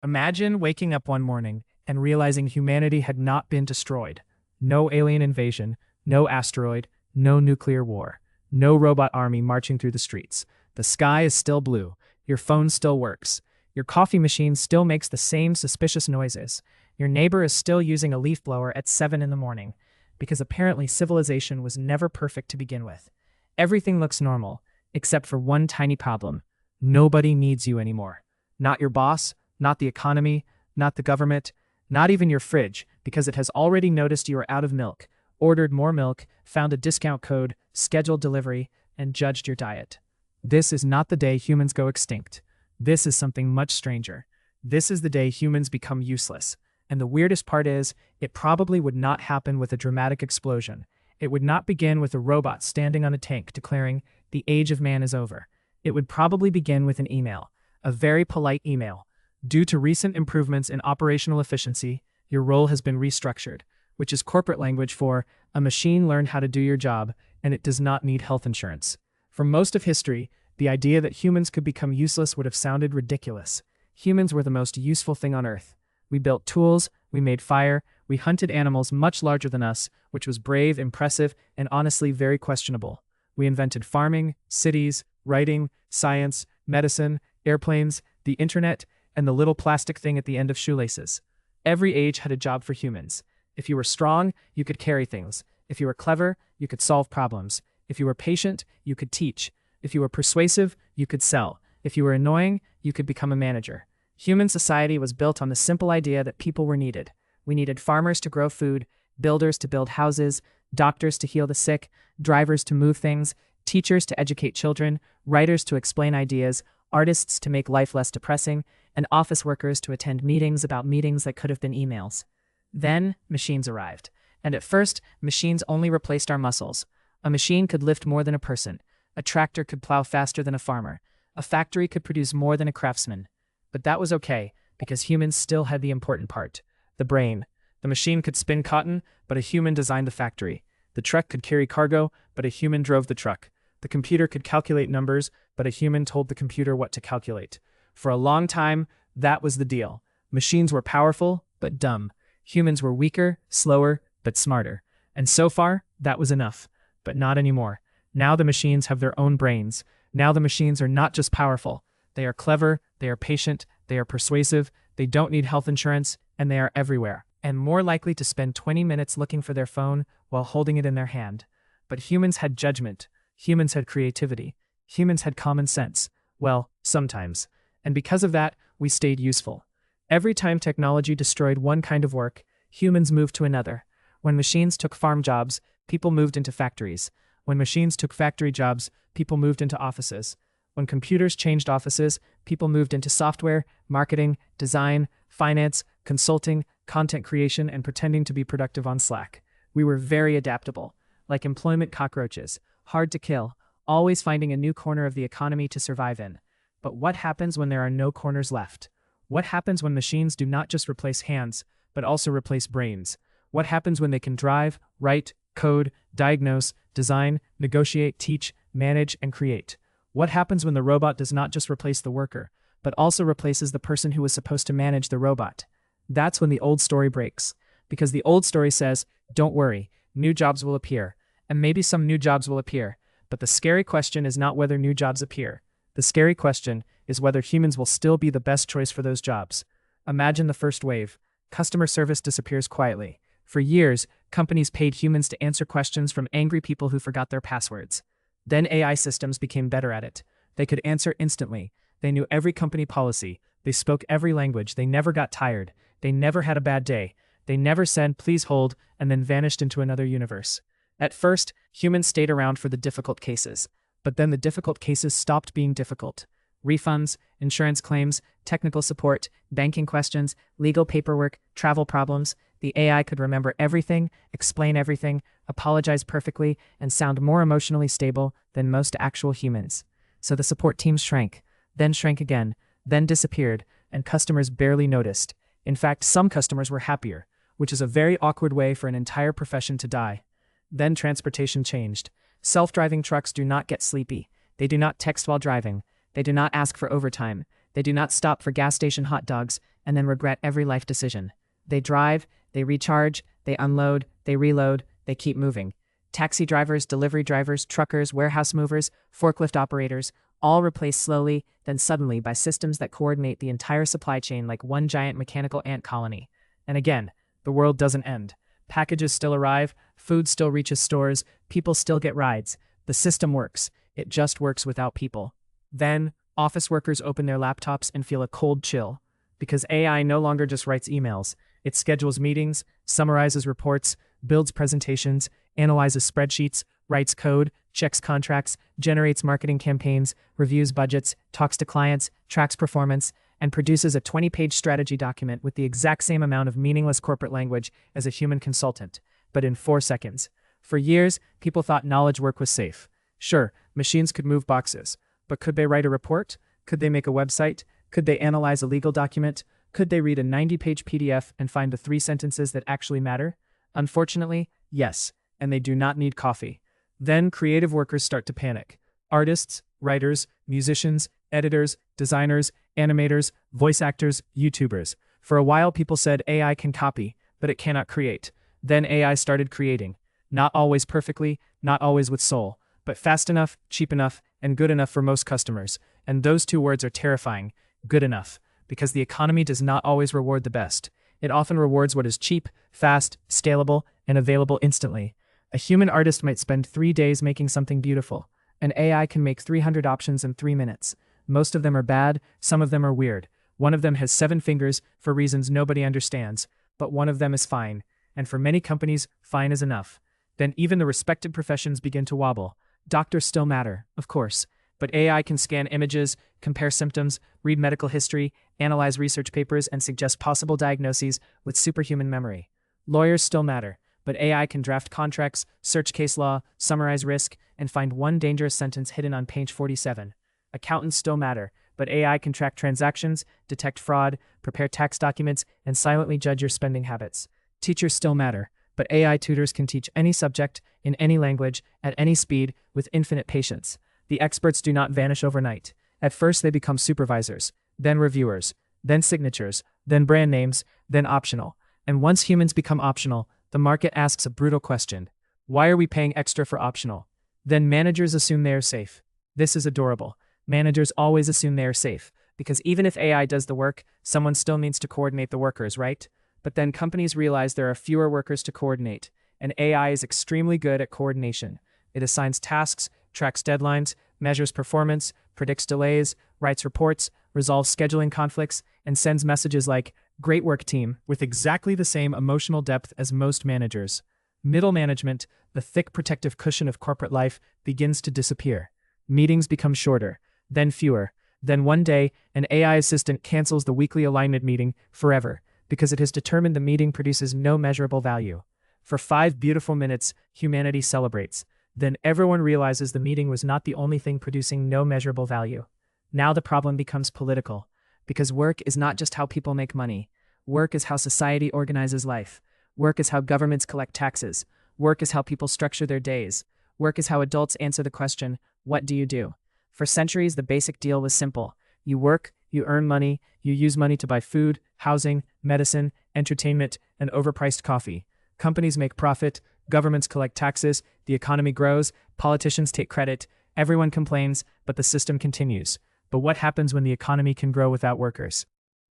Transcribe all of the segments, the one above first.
Imagine waking up one morning and realizing humanity had not been destroyed. No alien invasion, no asteroid, no nuclear war, no robot army marching through the streets. The sky is still blue, your phone still works, your coffee machine still makes the same suspicious noises, your neighbor is still using a leaf blower at 7 in the morning, because apparently civilization was never perfect to begin with. Everything looks normal, except for one tiny problem. Nobody needs you anymore. Not your boss, not the economy, not the government, not even your fridge, because it has already noticed you are out of milk, ordered more milk, found a discount code, scheduled delivery, and judged your diet. This is not the day humans go extinct. This is something much stranger. This is the day humans become useless. And the weirdest part is, it probably would not happen with a dramatic explosion. It would not begin with a robot standing on a tank declaring, "The age of man is over." It would probably begin with an email, a very polite email. Due to recent improvements in operational efficiency, your role has been restructured, which is corporate language for a machine learned how to do your job, and it does not need health insurance. For most of history, the idea that humans could become useless would have sounded ridiculous. Humans were the most useful thing on Earth. We built tools, we made fire, we hunted animals much larger than us, which was brave, impressive, and honestly very questionable. We invented farming, cities, writing, science, medicine, airplanes, the internet, and the little plastic thing at the end of shoelaces. Every age had a job for humans. If you were strong, you could carry things. If you were clever, you could solve problems. If you were patient, you could teach. If you were persuasive, you could sell. If you were annoying, you could become a manager. Human society was built on the simple idea that people were needed. We needed farmers to grow food, builders to build houses, doctors to heal the sick, drivers to move things, teachers to educate children, writers to explain ideas, artists to make life less depressing, and office workers to attend meetings about meetings that could have been emails. Then, machines arrived. And at first, machines only replaced our muscles. A machine could lift more than a person. A tractor could plow faster than a farmer. A factory could produce more than a craftsman. But that was okay, because humans still had the important part. The brain. The machine could spin cotton, but a human designed the factory. The truck could carry cargo, but a human drove the truck. The computer could calculate numbers, but a human told the computer what to calculate. For a long time, that was the deal. Machines were powerful, but dumb. Humans were weaker, slower, but smarter. And so far, that was enough. But not anymore. Now the machines have their own brains. Now the machines are not just powerful. They are clever, they are patient, they are persuasive, they don't need health insurance, and they are everywhere, and more likely to spend 20 minutes looking for their phone while holding it in their hand. But humans had judgment. Humans had creativity. Humans had common sense. Well, sometimes. And because of that, we stayed useful. Every time technology destroyed one kind of work, humans moved to another. When machines took farm jobs, people moved into factories. When machines took factory jobs, people moved into offices. When computers changed offices, people moved into software, marketing, design, finance, consulting, content creation, and pretending to be productive on Slack. We were very adaptable, like employment cockroaches, hard to kill, always finding a new corner of the economy to survive in. But what happens when there are no corners left? What happens when machines do not just replace hands, but also replace brains? What happens when they can drive, write, code, diagnose, design, negotiate, teach, manage, and create? What happens when the robot does not just replace the worker, but also replaces the person who was supposed to manage the robot? That's when the old story breaks. Because the old story says, don't worry, new jobs will appear. And maybe some new jobs will appear. But the scary question is not whether new jobs appear. The scary question is whether humans will still be the best choice for those jobs. Imagine the first wave. Customer service disappears quietly. For years, companies paid humans to answer questions from angry people who forgot their passwords. Then AI systems became better at it. They could answer instantly. They knew every company policy. They spoke every language. They never got tired. They never had a bad day. They never said, "Please hold," and then vanished into another universe. At first, humans stayed around for the difficult cases. But then the difficult cases stopped being difficult. Refunds, insurance claims, technical support, banking questions, legal paperwork, travel problems. The AI could remember everything, explain everything, apologize perfectly, and sound more emotionally stable than most actual humans. So the support teams shrank, then shrank again, then disappeared, and customers barely noticed. In fact, some customers were happier, which is a very awkward way for an entire profession to die. Then transportation changed. Self-driving trucks do not get sleepy. They do not text while driving. They do not ask for overtime. They do not stop for gas station hot dogs and then regret every life decision. They drive, they recharge, they unload, they reload, they keep moving. Taxi drivers, delivery drivers, truckers, warehouse movers, forklift operators, all replaced slowly, then suddenly by systems that coordinate the entire supply chain like one giant mechanical ant colony. And again, the world doesn't end. Packages still arrive, food still reaches stores, people still get rides. The system works. It just works without people. Then, office workers open their laptops and feel a cold chill. Because AI no longer just writes emails. It schedules meetings, summarizes reports, builds presentations, analyzes spreadsheets, writes code, checks contracts, generates marketing campaigns, reviews budgets, talks to clients, tracks performance, and produces a 20-page strategy document with the exact same amount of meaningless corporate language as a human consultant, but in 4 seconds. For years, people thought knowledge work was safe. Sure, machines could move boxes, but could they write a report? Could they make a website? Could they analyze a legal document? Could they read a 90-page PDF and find the 3 sentences that actually matter? Unfortunately, yes, and they do not need coffee. Then creative workers start to panic. Artists, writers, musicians, editors, designers, animators, voice actors, YouTubers. For a while people said AI can copy, but it cannot create. Then AI started creating. Not always perfectly, not always with soul, but fast enough, cheap enough, and good enough for most customers. And those 2 words are terrifying. Good enough. Because the economy does not always reward the best. It often rewards what is cheap, fast, scalable, and available instantly. A human artist might spend 3 days making something beautiful. An AI can make 300 options in 3 minutes. Most of them are bad, some of them are weird. One of them has 7 fingers for reasons nobody understands, but one of them is fine. And for many companies, fine is enough. Then even the respected professions begin to wobble. Doctors still matter, of course. But AI can scan images, compare symptoms, read medical history, analyze research papers, and suggest possible diagnoses with superhuman memory. Lawyers still matter, but AI can draft contracts, search case law, summarize risk, and find one dangerous sentence hidden on page 47. Accountants still matter, but AI can track transactions, detect fraud, prepare tax documents, and silently judge your spending habits. Teachers still matter, but AI tutors can teach any subject, in any language, at any speed, with infinite patience. The experts do not vanish overnight. At first they become supervisors, then reviewers, then signatures, then brand names, then optional. And once humans become optional, the market asks a brutal question. Why are we paying extra for optional? Then managers assume they are safe. This is adorable. Managers always assume they are safe, because even if AI does the work, someone still needs to coordinate the workers, right? But then companies realize there are fewer workers to coordinate, and AI is extremely good at coordination. It assigns tasks, tracks deadlines, measures performance, predicts delays, writes reports, resolves scheduling conflicts, and sends messages like, "Great work, team," with exactly the same emotional depth as most managers. Middle management, the thick protective cushion of corporate life, begins to disappear. Meetings become shorter, then fewer. Then one day, an AI assistant cancels the weekly alignment meeting forever, because it has determined the meeting produces no measurable value. For 5 beautiful minutes, humanity celebrates. Then everyone realizes the meeting was not the only thing producing no measurable value. Now the problem becomes political, because work is not just how people make money. Work is how society organizes life. Work is how governments collect taxes. Work is how people structure their days. Work is how adults answer the question, what do you do? For centuries, the basic deal was simple. You work, you earn money, you use money to buy food, housing, medicine, entertainment, and overpriced coffee. Companies make profit, governments collect taxes, the economy grows, politicians take credit, everyone complains, but the system continues. But what happens when the economy can grow without workers?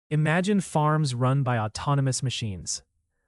Imagine farms run by autonomous machines.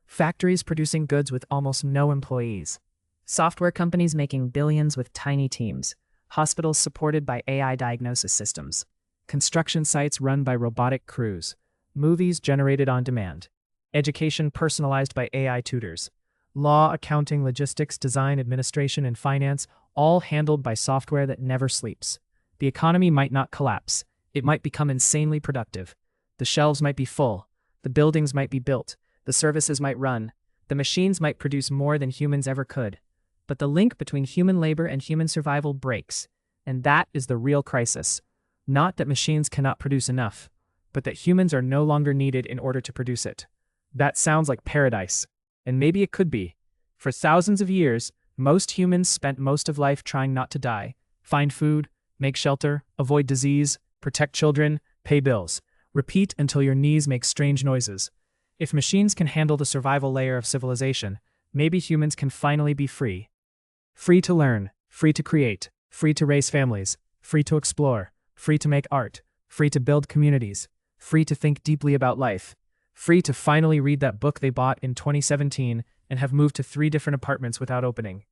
Factories producing goods with almost no employees. Software companies making billions with tiny teams. Hospitals supported by AI diagnosis systems. Construction sites run by robotic crews. Movies generated on demand. Education personalized by AI tutors. Law, accounting, logistics, design, administration, and finance, all handled by software that never sleeps. The economy might not collapse. It might become insanely productive. The shelves might be full. The buildings might be built. The services might run. The machines might produce more than humans ever could. But the link between human labor and human survival breaks. And that is the real crisis. Not that machines cannot produce enough, but that humans are no longer needed in order to produce it. That sounds like paradise. And maybe it could be. For thousands of years, most humans spent most of life trying not to die. Find food, make shelter, avoid disease, protect children, pay bills, repeat until your knees make strange noises. If machines can handle the survival layer of civilization, maybe humans can finally be free. Free to learn, free to create, free to raise families, free to explore, free to make art, free to build communities, free to think deeply about life, free to finally read that book they bought in 2017 and have moved to 3 different apartments without opening.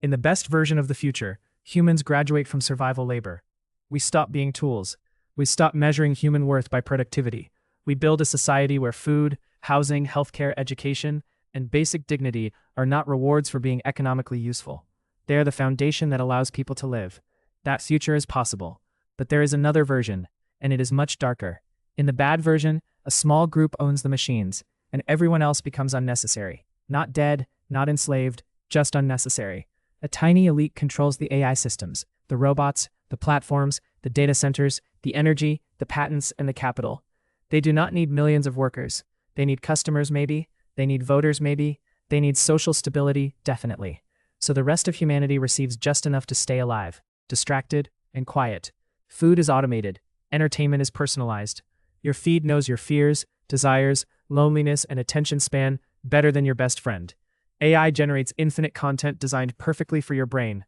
In the best version of the future, humans graduate from survival labor. We stop being tools. We stop measuring human worth by productivity. We build a society where food, housing, healthcare, education, and basic dignity are not rewards for being economically useful. They are the foundation that allows people to live. That future is possible. But there is another version, and it is much darker. In the bad version, a small group owns the machines, and everyone else becomes unnecessary. Not dead, not enslaved, just unnecessary. A tiny elite controls the AI systems, the robots, the platforms, the data centers, the energy, the patents, and the capital. They do not need millions of workers. They need customers, maybe. They need voters, maybe. They need social stability, definitely. So the rest of humanity receives just enough to stay alive, distracted, and quiet. Food is automated. Entertainment is personalized. Your feed knows your fears, desires, loneliness, and attention span better than your best friend. AI generates infinite content designed perfectly for your brain.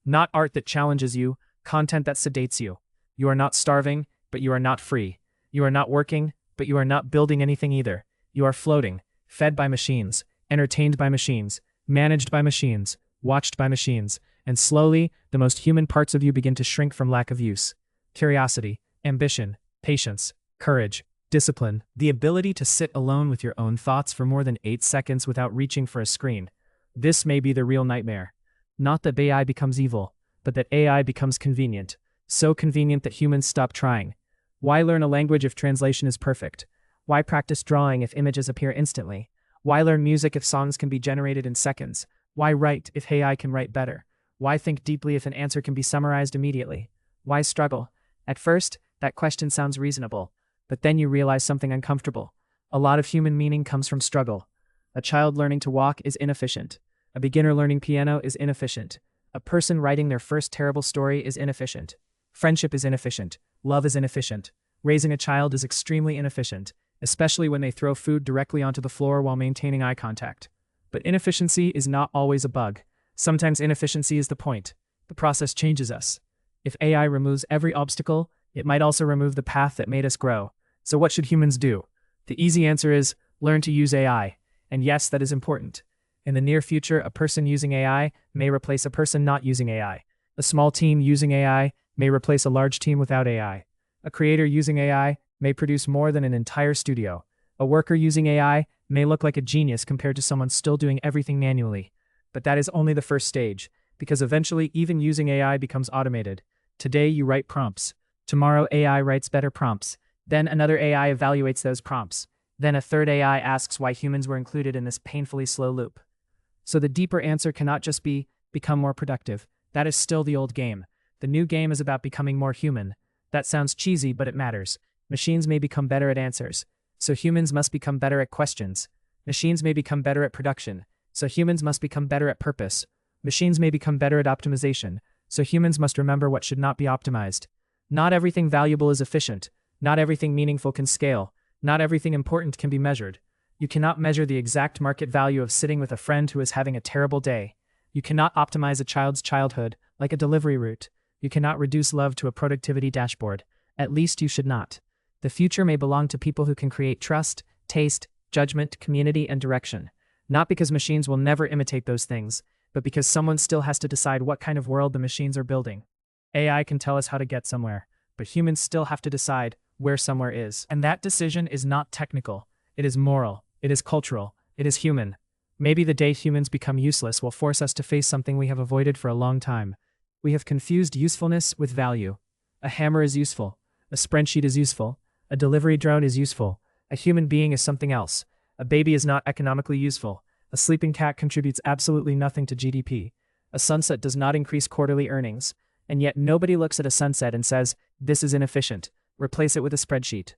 Not art that challenges you, content that sedates you. You are not starving, but you are not free. You are not working, but you are not building anything either. You are floating, fed by machines, entertained by machines, managed by machines, watched by machines, and slowly, the most human parts of you begin to shrink from lack of use. Curiosity, ambition, patience, courage, discipline, the ability to sit alone with your own thoughts for more than 8 seconds without reaching for a screen. This may be the real nightmare. Not that AI becomes evil, but that AI becomes convenient. So convenient that humans stop trying. Why learn a language if translation is perfect? Why practice drawing if images appear instantly? Why learn music if songs can be generated in seconds? Why write if AI can write better? Why think deeply if an answer can be summarized immediately? Why struggle? At first, that question sounds reasonable, but then you realize something uncomfortable. A lot of human meaning comes from struggle. A child learning to walk is inefficient. A beginner learning piano is inefficient. A person writing their first terrible story is inefficient. Friendship is inefficient. Love is inefficient. Raising a child is extremely inefficient, especially when they throw food directly onto the floor while maintaining eye contact. But inefficiency is not always a bug. Sometimes inefficiency is the point. The process changes us. If AI removes every obstacle, it might also remove the path that made us grow. So what should humans do? The easy answer is learn to use AI. And yes, that is important. In the near future, a person using AI may replace a person not using AI. A small team using AI may replace a large team without AI. A creator using AI may produce more than an entire studio. A worker using AI may look like a genius compared to someone still doing everything manually. But that is only the first stage, because eventually even using AI becomes automated. Today you write prompts. Tomorrow AI writes better prompts. Then another AI evaluates those prompts. Then a third AI asks why humans were included in this painfully slow loop. So the deeper answer cannot just be, become more productive. That is still the old game. The new game is about becoming more human. That sounds cheesy, but it matters. Machines may become better at answers, so humans must become better at questions. Machines may become better at production, so humans must become better at purpose. Machines may become better at optimization, so humans must remember what should not be optimized. Not everything valuable is efficient. Not everything meaningful can scale. Not everything important can be measured. You cannot measure the exact market value of sitting with a friend who is having a terrible day. You cannot optimize a child's childhood like a delivery route. You cannot reduce love to a productivity dashboard. At least you should not. The future may belong to people who can create trust, taste, judgment, community, and direction. Not because machines will never imitate those things, but because someone still has to decide what kind of world the machines are building. AI can tell us how to get somewhere, but humans still have to decide where somewhere is. And that decision is not technical. It is moral. It is cultural. It is human. Maybe the day humans become useless will force us to face something we have avoided for a long time. We have confused usefulness with value. A hammer is useful. A spreadsheet is useful. A delivery drone is useful. A human being is something else. A baby is not economically useful. A sleeping cat contributes absolutely nothing to GDP. A sunset does not increase quarterly earnings. And yet nobody looks at a sunset and says, this is inefficient. Replace it with a spreadsheet.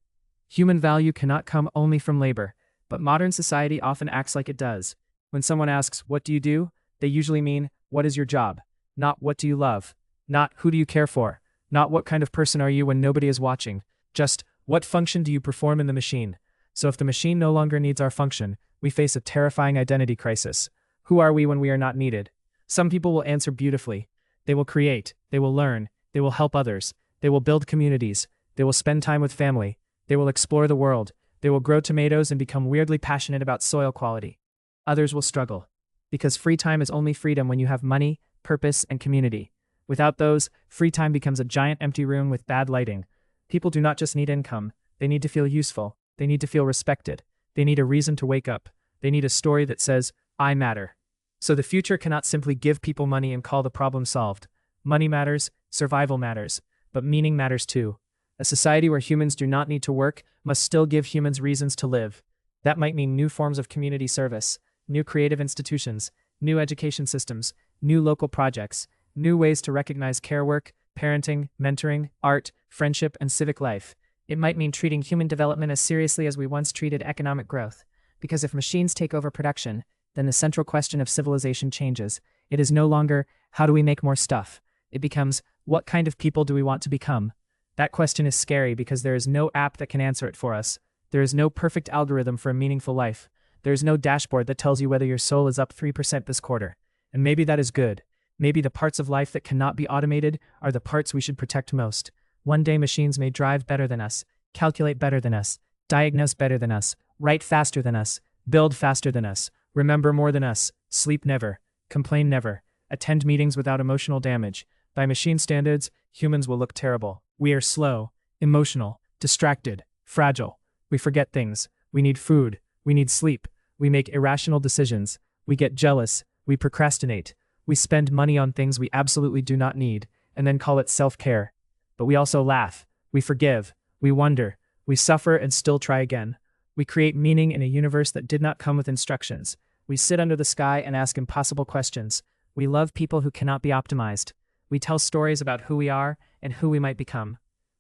Human value cannot come only from labor, but modern society often acts like it does. When someone asks, what do you do? They usually mean, what is your job? Not what do you love? Not who do you care for? Not what kind of person are you when nobody is watching? Just, What function do you perform in the machine? So if the machine no longer needs our function, we face a terrifying identity crisis. Who are we when we are not needed? Some people will answer beautifully. They will create, they will learn, they will help others, they will build communities, they will spend time with family, they will explore the world, they will grow tomatoes and become weirdly passionate about soil quality. Others will struggle. Because free time is only freedom when you have money, purpose, and community. Without those, free time becomes a giant empty room with bad lighting. People do not just need income, they need to feel useful, they need to feel respected, they need a reason to wake up, they need a story that says, I matter. So the future cannot simply give people money and call the problem solved. Money matters, survival matters, but meaning matters too. A society where humans do not need to work must still give humans reasons to live. That might mean new forms of community service, new creative institutions, new education systems, new local projects, new ways to recognize care work, parenting, mentoring, art, friendship, and civic life. It might mean treating human development as seriously as we once treated economic growth. Because if machines take over production, then the central question of civilization changes. It is no longer, how do we make more stuff? It becomes, what kind of people do we want to become? That question is scary because there is no app that can answer it for us. There is no perfect algorithm for a meaningful life. There is no dashboard that tells you whether your soul is up 3% this quarter. And maybe that is good. Maybe the parts of life that cannot be automated are the parts we should protect most. One day machines may drive better than us, calculate better than us, diagnose better than us, write faster than us, build faster than us, remember more than us, sleep never, complain never, attend meetings without emotional damage. By machine standards, humans will look terrible. We are slow, emotional, distracted, fragile. We forget things. We need food. We need sleep. We make irrational decisions. We get jealous. We procrastinate. We spend money on things we absolutely do not need, and then call it self-care. But we also laugh. We forgive. We wonder. We suffer and still try again. We create meaning in a universe that did not come with instructions. We sit under the sky and ask impossible questions. We love people who cannot be optimized. We tell stories about who we are and who we might become.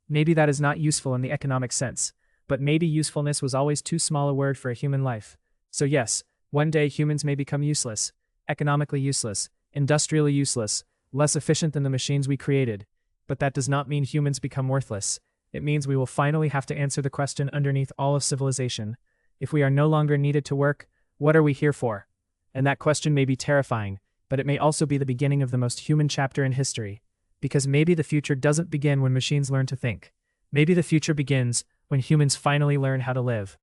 Maybe that is not useful in the economic sense, but maybe usefulness was always too small a word for a human life. So yes, one day humans may become useless, economically useless, industrially useless, less efficient than the machines we created. But that does not mean humans become worthless. It means we will finally have to answer the question underneath all of civilization. If we are no longer needed to work, what are we here for? And that question may be terrifying, but it may also be the beginning of the most human chapter in history. Because maybe the future doesn't begin when machines learn to think. Maybe the future begins when humans finally learn how to live.